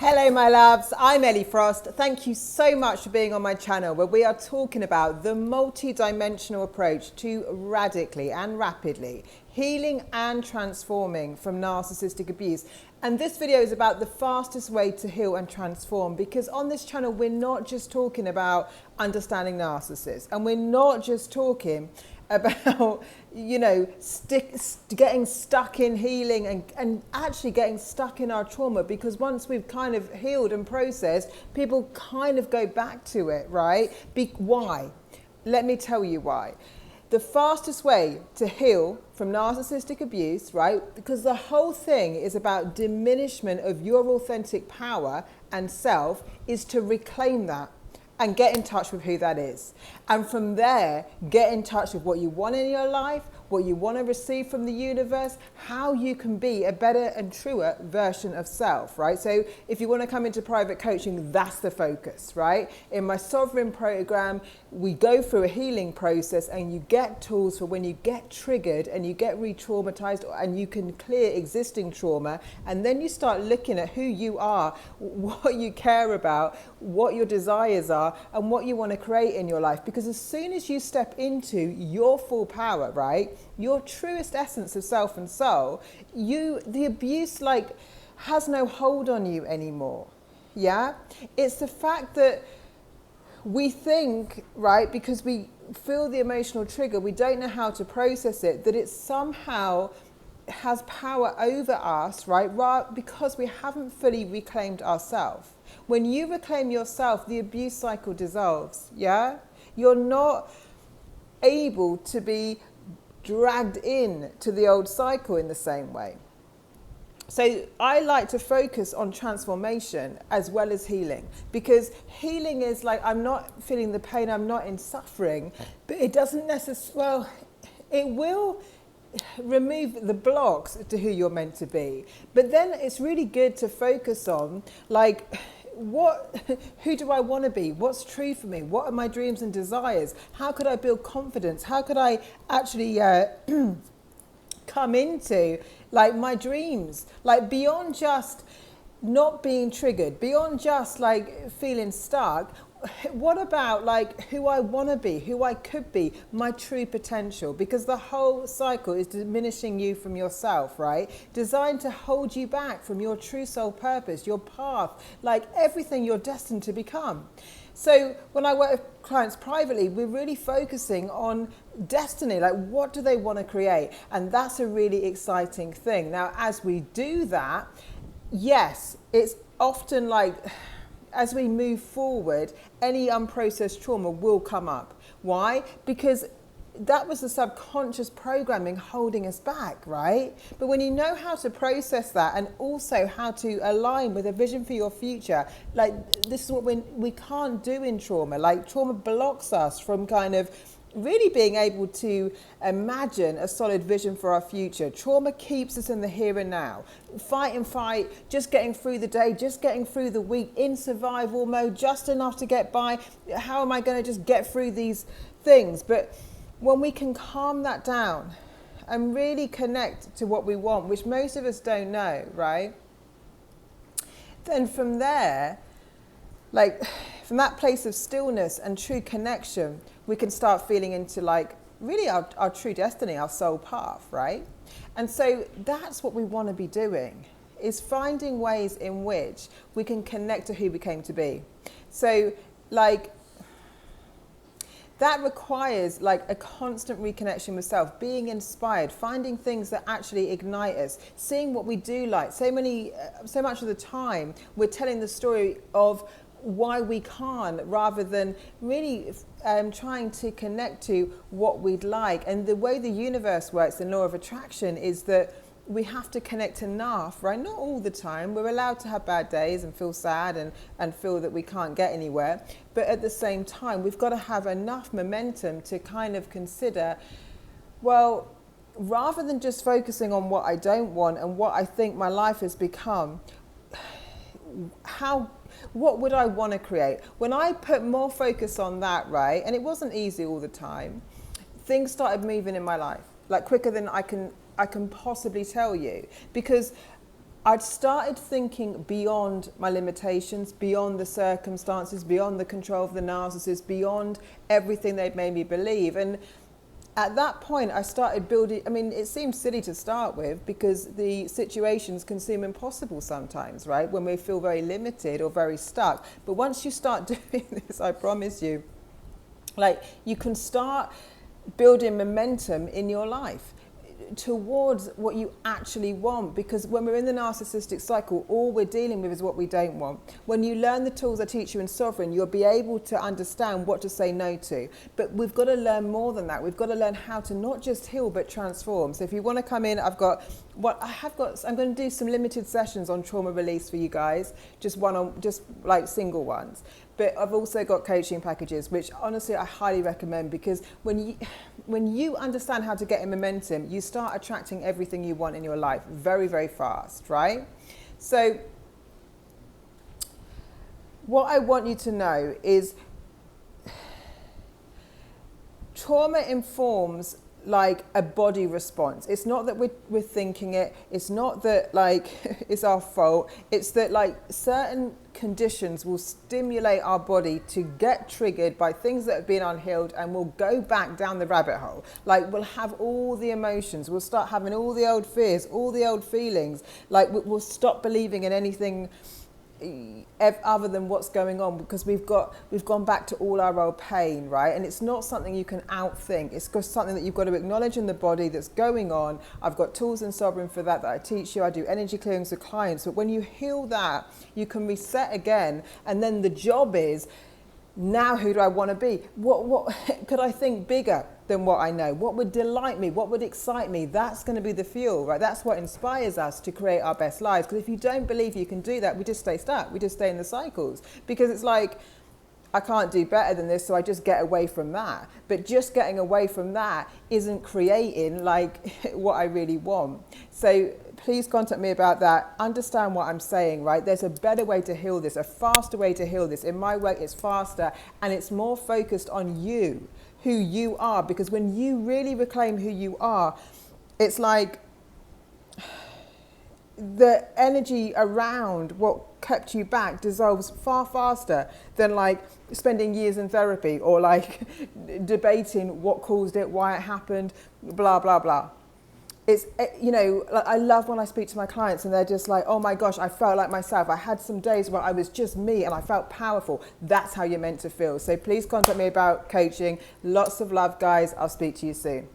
Hello my loves, I'm Ellie Frost. Thank you so much for being on my channel where we are talking about the multi-dimensional approach to radically and rapidly healing and transforming from narcissistic abuse. And this video is about the fastest way to heal and transform, because on this channel we're not just talking about understanding narcissists, and we're not just talking about, you know, getting stuck in healing and actually getting stuck in our trauma, because once we've kind of healed and processed, people kind of go back to it, right? Why? Let me tell you why. The fastest way to heal from narcissistic abuse, right? Because the whole thing is about diminishment of your authentic power and self, is to reclaim that and get in touch with who that is. And from there, get in touch with what you want in your life, what you want to receive from the universe, how you can be a better and truer version of self, right? So if you want to come into private coaching, that's the focus, right? In my Sovereign program, we go through a healing process and you get tools for when you get triggered and you get re-traumatized, and you can clear existing trauma, and then you start looking at who you are, what you care about, what your desires are, and what you want to create in your life. Because as soon as you step into your full power, right, your truest essence of self and soul, the abuse has no hold on you anymore. Yeah, it's the fact that we think, right, because we feel the emotional trigger, we don't know how to process it, that it somehow has power over us, right, because we haven't fully reclaimed ourselves. When you reclaim yourself, the abuse cycle dissolves, yeah? You're not able to be dragged in to the old cycle in the same way. So I like to focus on transformation as well as healing, because healing is like, I'm not feeling the pain, I'm not in suffering, but it doesn't necessarily, well, it will remove the blocks to who you're meant to be. But then it's really good to focus on, like, who do I want to be? What's true for me? What are my dreams and desires? How could I build confidence? How could I actually come into like my dreams, like beyond just not being triggered, beyond just like feeling stuck? What about like who I want to be, who I could be, my true potential? Because the whole cycle is diminishing you from yourself, right? Designed to hold you back from your true soul purpose, your path, like everything you're destined to become. So when I work with clients privately, we're really focusing on destiny, like what do they want to create? And that's a really exciting thing. Now, as we do that, yes, it's often like, as we move forward, any unprocessed trauma will come up. Why? Because that was the subconscious programming holding us back, right? But when you know how to process that, and also how to align with a vision for your future, like this is what we can't do in trauma. Like trauma blocks us from kind of really being able to imagine a solid vision for our future. Trauma keeps us in the here and now. Fight and fight, just getting through the day, just getting through the week, in survival mode, just enough to get by. How am I going to just get through these things? But when we can calm that down and really connect to what we want, which most of us don't know, right? Then from there, like from that place of stillness and true connection, we can start feeling into like really our true destiny, our soul path, right? And so that's what we want to be doing, is finding ways in which we can connect to who we came to be. So like that requires like a constant reconnection with self, being inspired, finding things that actually ignite us, seeing what we do like. So much of the time we're telling the story of why we can't, rather than really trying to connect to what we'd like. And the way the universe works, the law of attraction, is that we have to connect enough, right? Not all the time. We're allowed to have bad days and feel sad and feel that we can't get anywhere. But at the same time, we've got to have enough momentum to kind of consider, well, rather than just focusing on what I don't want and what I think my life has become, what would I want to create? When I put more focus on that, right, and it wasn't easy all the time, things started moving in my life, like quicker than I can possibly tell you. Because I'd started thinking beyond my limitations, beyond the circumstances, beyond the control of the narcissist, beyond everything they'd made me believe. And at that point, I started building. I mean, it seems silly to start with because the situations can seem impossible sometimes, right? When we feel very limited or very stuck. But once you start doing this, I promise you, like, you can start building momentum in your life towards what you actually want, because when we're in the narcissistic cycle, all we're dealing with is what we don't want. When you learn the tools I teach you in Sovereign, you'll be able to understand what to say no to. But we've got to learn more than that. We've got to learn how to not just heal but transform. So if you want to come in, I'm going to do some limited sessions on trauma release for you guys, just like single ones. But I've also got coaching packages, which honestly I highly recommend, because when you understand how to get in momentum, you start attracting everything you want in your life very, very fast, right? So what I want you to know is trauma informs like a body response. It's not that we're thinking it. It's not that like it's our fault. It's that like certain conditions will stimulate our body to get triggered by things that have been unhealed, and we'll go back down the rabbit hole. Like, we'll have all the emotions. We'll start having all the old fears, all the old feelings. Like, we'll stop believing in anything other than what's going on, because we've gone back to all our old pain, right? And it's not something you can outthink. It's just something that you've got to acknowledge in the body that's going on. I've got tools in Sovereign for that I teach you. I do energy clearings with clients. But when you heal that, you can reset again. And then the job is, now who do I want to be? What could I think bigger than what I know? What would delight me? What would excite me? That's going to be the fuel, right? That's what inspires us to create our best lives. Because if you don't believe you can do that, we just stay stuck. We just stay in the cycles. Because it's like, I can't do better than this, so I just get away from that. But just getting away from that isn't creating like what I really want. So please contact me about that. Understand what I'm saying, right? There's a better way to heal this, a faster way to heal this. In my work, it's faster and it's more focused on you, who you are. Because when you really reclaim who you are, it's like the energy around what kept you back dissolves far faster than like spending years in therapy or like debating what caused it, why it happened, blah, blah, blah. It's, you know, I love when I speak to my clients and they're just like, oh my gosh, I felt like myself. I had some days where I was just me and I felt powerful. That's how you're meant to feel. So please contact me about coaching. Lots of love, guys. I'll speak to you soon.